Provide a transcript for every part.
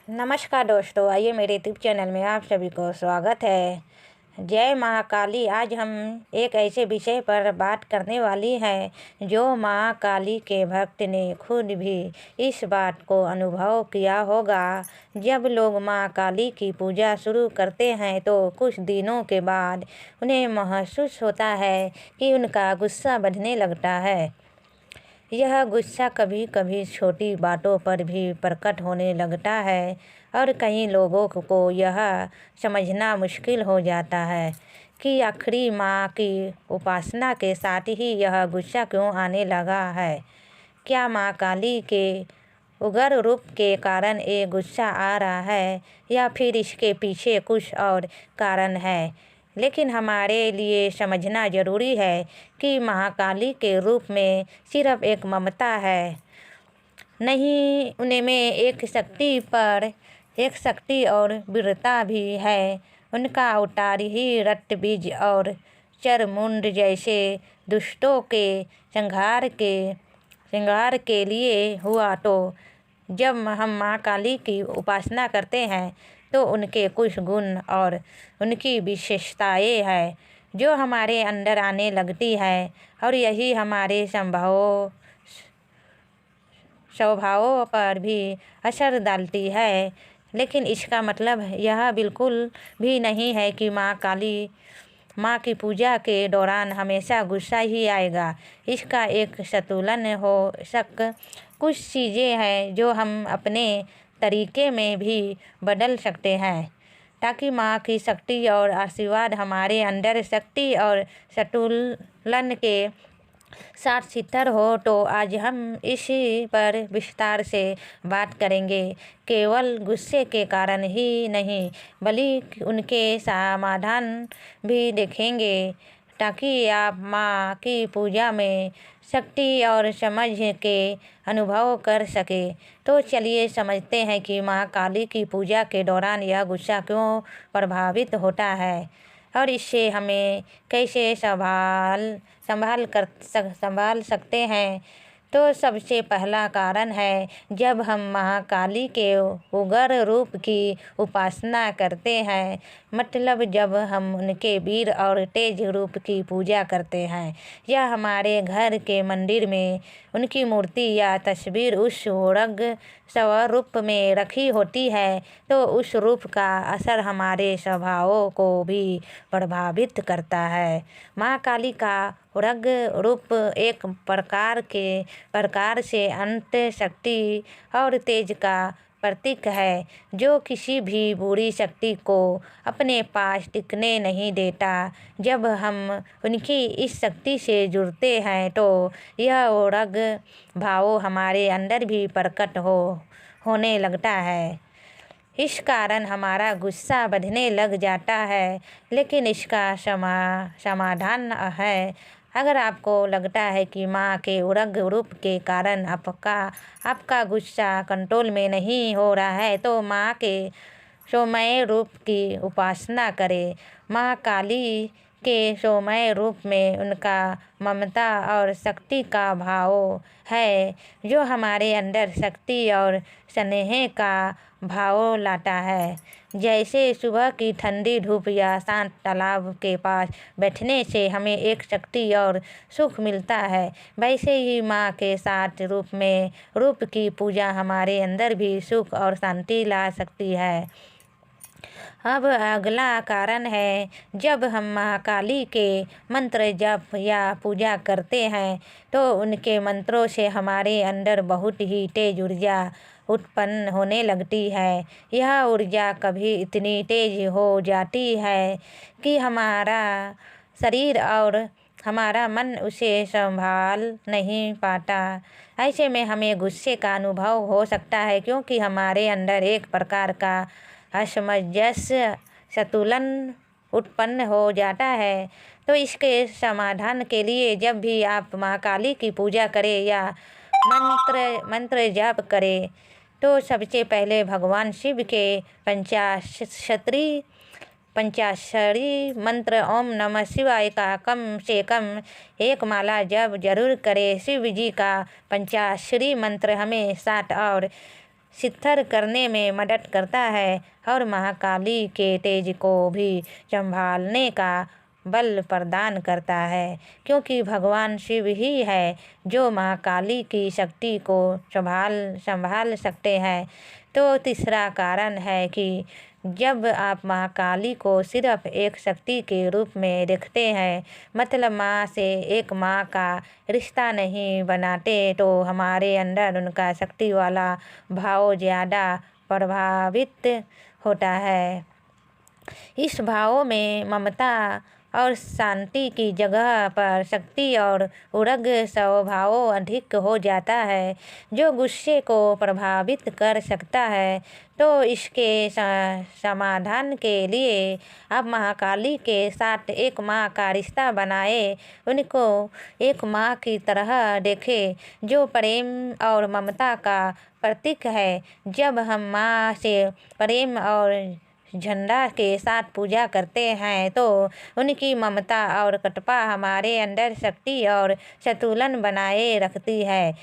नमस्कार दोस्तों, आइए मेरे यूट्यूब चैनल में आप सभी को स्वागत है। जय महाकाली। आज हम एक ऐसे विषय पर बात करने वाली हैं जो महाकाली के भक्त ने खुद भी इस बात को अनुभव किया होगा। जब लोग महाकाली की पूजा शुरू करते हैं तो कुछ दिनों के बाद उन्हें महसूस होता है कि उनका गुस्सा बढ़ने लगता है। यह गुस्सा कभी कभी छोटी बातों पर भी प्रकट होने लगता है और कई लोगों को यह समझना मुश्किल हो जाता है कि आखिरी माँ की उपासना के साथ ही यह गुस्सा क्यों आने लगा है। क्या माँ काली के उग्र रूप के कारण ये गुस्सा आ रहा है या फिर इसके पीछे कुछ और कारण है। लेकिन हमारे लिए समझना ज़रूरी है कि महाकाली के रूप में सिर्फ एक ममता है नहीं, उनमें एक शक्ति और वीरता भी है। उनका अवतार ही रक्त-बीज और चरमुंड जैसे दुष्टों के संहार के लिए हुआ। तो जब हम माँ काली की उपासना करते हैं तो उनके कुछ गुण और उनकी विशेषताएं हैं जो हमारे अंदर आने लगती है और यही हमारे स्वभावों पर भी असर डालती है। लेकिन इसका मतलब यह बिल्कुल भी नहीं है कि माँ की पूजा के दौरान हमेशा गुस्सा ही आएगा। इसका एक संतुलन हो कुछ चीज़ें हैं जो हम अपने तरीके में भी बदल सकते हैं ताकि माँ की शक्ति और आशीर्वाद हमारे अंदर शक्ति और संतुलन के साथ स्थिर हो। तो आज हम इसी पर विस्तार से बात करेंगे, केवल गुस्से के कारण ही नहीं बल्कि उनके समाधान भी देखेंगे ताकि आप माँ की पूजा में शक्ति और समझ के अनुभव कर सके। तो चलिए समझते हैं कि माँ काली की पूजा के दौरान यह गुस्सा क्यों प्रभावित होता है और इससे हमें कैसे संभाल सकते हैं। तो सबसे पहला कारण है, जब हम महाकाली के उग्र रूप की उपासना करते हैं, मतलब जब हम उनके वीर और तेज रूप की पूजा करते हैं या हमारे घर के मंदिर में उनकी मूर्ति या तस्वीर उस उग्र स्वरूप में रखी होती है तो उस रूप का असर हमारे स्वभावों को भी प्रभावित करता है। माँ काली का उग्र रूप एक प्रकार से अंत शक्ति और तेज का प्रतीक है जो किसी भी बुरी शक्ति को अपने पास टिकने नहीं देता। जब हम उनकी इस शक्ति से जुड़ते हैं तो यह उग्र भाव हमारे अंदर भी प्रकट होने लगता है। इस कारण हमारा गुस्सा बढ़ने लग जाता है। लेकिन इसका समाधान है, अगर आपको लगता है कि माँ के उग्र रूप के कारण आपका गुस्सा कंट्रोल में नहीं हो रहा है तो माँ के सौम्य रूप की उपासना करें। माँ काली के सौम्य रूप में उनका ममता और शक्ति का भाव है जो हमारे अंदर शक्ति और स्नेह का भाव लाता है। जैसे सुबह की ठंडी धूप या शांत तालाब के पास बैठने से हमें एक शक्ति और सुख मिलता है, वैसे ही माँ के साथ रूप की पूजा हमारे अंदर भी सुख और शांति ला सकती है। अब अगला कारण है, जब हम महाकाली के मंत्र जप या पूजा करते हैं तो उनके मंत्रों से हमारे अंदर बहुत ही तेज ऊर्जा उत्पन्न होने लगती है। यह ऊर्जा कभी इतनी तेज हो जाती है कि हमारा शरीर और हमारा मन उसे संभाल नहीं पाता। ऐसे में हमें गुस्से का अनुभव हो सकता है क्योंकि हमारे अंदर एक प्रकार का असमंजस्य संतुलन उत्पन्न हो जाता है। तो इसके समाधान के लिए जब भी आप महाकाली की पूजा करें या मंत्र जाप करें तो सबसे पहले भगवान शिव के पंचाक्षरी मंत्र ओम नमः शिवाय का कम से कम एक माला जप जरूर करें। शिव जी का पंचाक्षरी मंत्र हमें 7 और शिथिल करने में मदद करता है और महाकाली के तेज को भी संभालने का बल प्रदान करता है, क्योंकि भगवान शिव ही है जो महाकाली की शक्ति को संभाल सकते हैं। तो तीसरा कारण है कि जब आप महाकाली को सिर्फ एक शक्ति के रूप में देखते हैं, मतलब माँ से एक माँ का रिश्ता नहीं बनाते, तो हमारे अंदर उनका शक्ति वाला भाव ज़्यादा प्रभावित होता है। इस भाव में ममता और शांति की जगह पर शक्ति और उग्र स्वभाव अधिक हो जाता है, जो गुस्से को प्रभावित कर सकता है। तो इसके समाधान के लिए आप महाकाली के साथ एक माँ का रिश्ता बनाए, उनको एक माँ की तरह देखें जो प्रेम और ममता का प्रतीक है। जब हम माँ से प्रेम और झंडा के साथ पूजा करते हैं, तो उनकी ममता और कृपा हमारे अंदर शक्ति और संतुलन बनाए रखती है।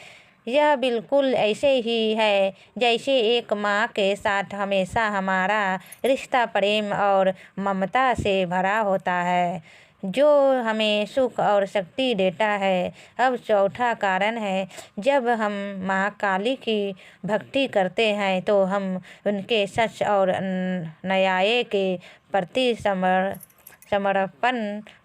यह बिल्कुल ऐसे ही है जैसे एक माँ के साथ हमेशा हमारा रिश्ता प्रेम और ममता से भरा होता है, जो हमें सुख और शक्ति देता है। अब चौथा कारण है, जब हम महाकाली की भक्ति करते हैं तो हम उनके सच और न्याय के प्रति समर्पण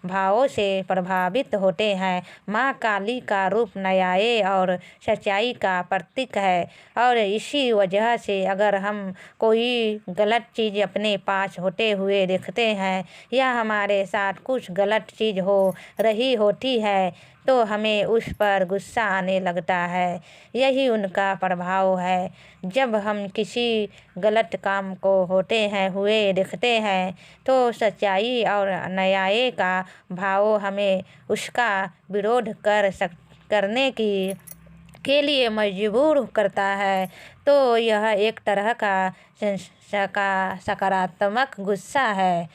भावों से प्रभावित होते हैं। माँ काली का रूप न्याय और सच्चाई का प्रतीक है, और इसी वजह से अगर हम कोई गलत चीज़ अपने पास होते हुए देखते हैं या हमारे साथ कुछ गलत चीज़ हो रही होती है, तो हमें उस पर गुस्सा आने लगता है। यही उनका प्रभाव है। जब हम किसी गलत काम को होते हैं हुए देखते हैं, तो सच्चाई और न्याय का भाव हमें उसका विरोध करने के लिए मजबूर करता है। तो यह एक तरह का सकारात्मक गुस्सा है,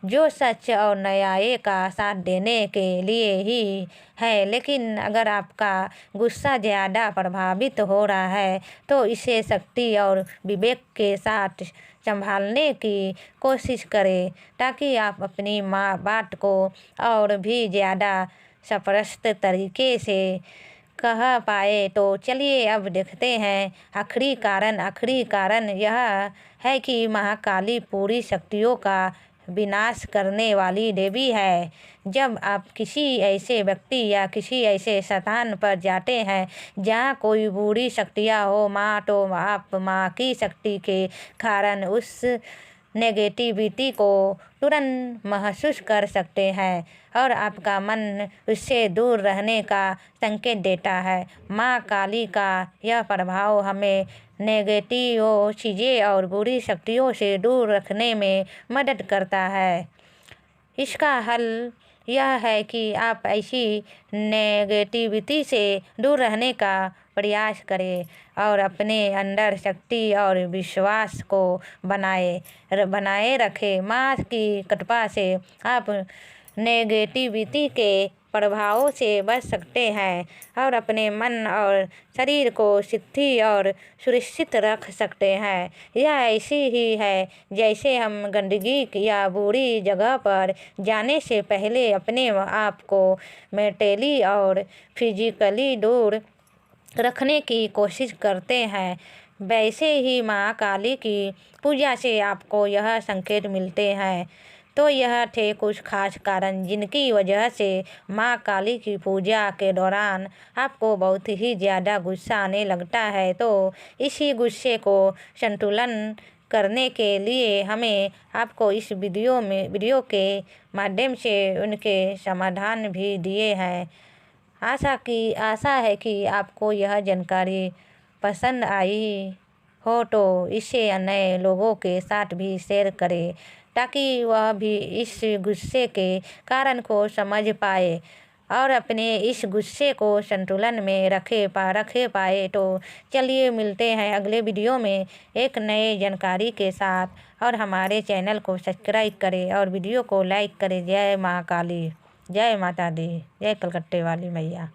जो सच और न्याय का साथ देने के लिए ही है। लेकिन अगर आपका गुस्सा ज़्यादा प्रभावित हो रहा है, तो इसे शक्ति और विवेक के साथ संभालने की कोशिश करें, ताकि आप अपनी बात को और भी ज़्यादा स्पष्ट तरीके से कह पाए। तो चलिए अब देखते हैं आखिरी कारण यह है कि महाकाली पूरी शक्तियों का विनाश करने वाली देवी है। जब आप किसी ऐसे व्यक्ति या किसी ऐसे स्थान पर जाते हैं जहाँ कोई बुरी शक्तियाँ हो माँ, तो आप माँ की शक्ति के कारण उस नेगेटिविटी को तुरंत महसूस कर सकते हैं और आपका मन उससे दूर रहने का संकेत देता है। माँ काली का यह प्रभाव हमें नेगेटिव चीज़ें और बुरी शक्तियों से दूर रखने में मदद करता है। इसका हल यह है कि आप ऐसी नेगेटिविटी से दूर रहने का प्रयास करें और अपने अंदर शक्ति और विश्वास को बनाए रखें। माँ की कृपा से आप नेगेटिविटी के प्रभावों से बच सकते हैं और अपने मन और शरीर को स्थिर और सुरक्षित रख सकते हैं। यह ऐसी ही है जैसे हम गंदगी या बुरी जगह पर जाने से पहले अपने आप को मेंटली और फिजिकली दूर रखने की कोशिश करते हैं, वैसे ही माँ काली की पूजा से आपको यह संकेत मिलते हैं। तो यह थे कुछ खास कारण जिनकी वजह से माँ काली की पूजा के दौरान आपको बहुत ही ज़्यादा गुस्सा आने लगता है। तो इसी गुस्से को संतुलन करने के लिए हमें आपको इस वीडियो के माध्यम से उनके समाधान भी दिए हैं। आशा है कि आपको यह जानकारी पसंद आई हो, तो इसे अन्य लोगों के साथ भी शेयर करें, ताकि वह भी इस गुस्से के कारण को समझ पाए और अपने इस गुस्से को संतुलन में रखे पाए। तो चलिए मिलते हैं अगले वीडियो में एक नए जानकारी के साथ, और हमारे चैनल को सब्सक्राइब करें और वीडियो को लाइक करें। जय माँ काली, जय माता दी, जय कलकत्ते वाली मैया।